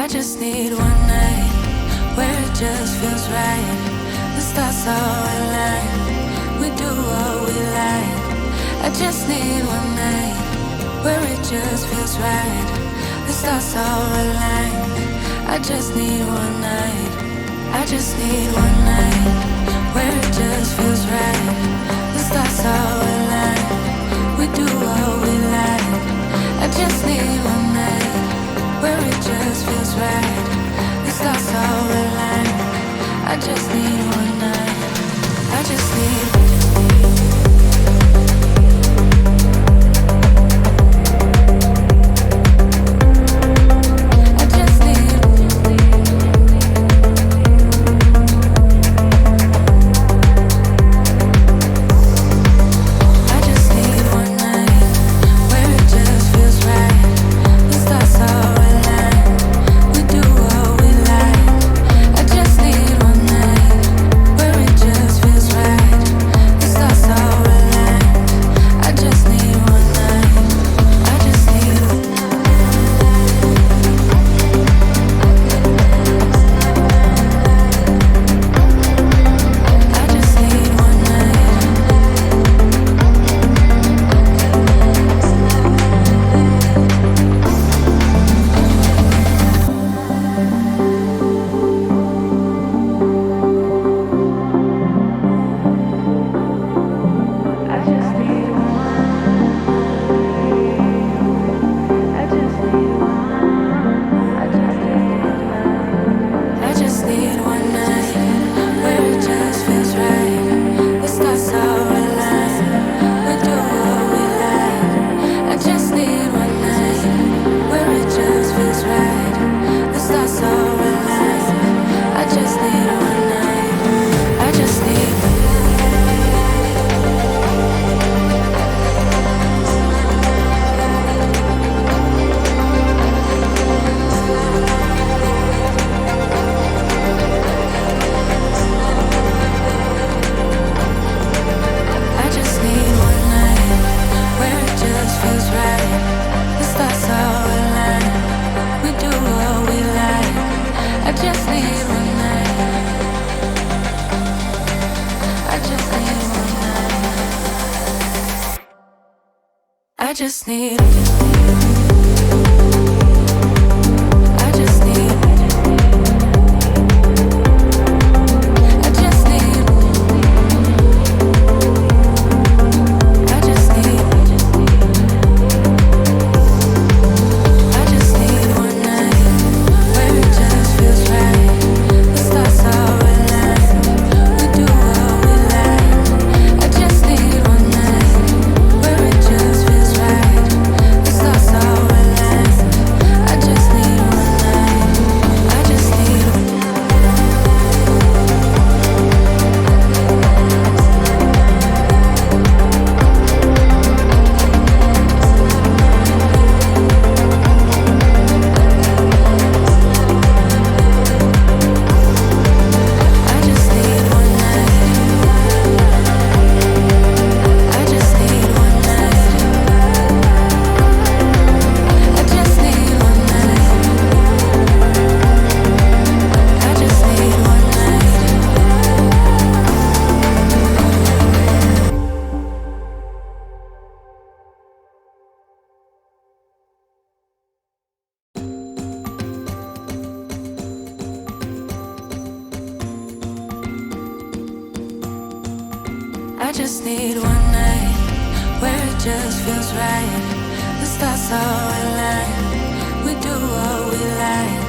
I just need one night where it just feels right. The stars all align, we do what we like. I just need one night where it just feels right. The stars all align, I just need one night. I just need one night where it just feels right. The stars all align, we do what we like. I just need one night where it just feels right. The stars all align, I just need one night. I just need just need I just need I just need I just need I just need one night where it just feels right. The stars are aligned. We do what we like. I just need one night where it just feels right. The stars are aligned. I just need one night. I just need I just need one night. I just need one night. I just need one night. I just need one night. I just need one night where it just feels right. The stars are aligned. We do what we like.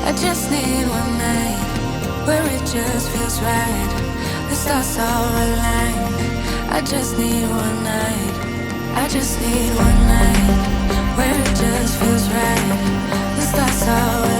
I just need one night where it just feels right. The stars are aligned. I just need one night. I just need one night where it just feels right. The stars are aligned.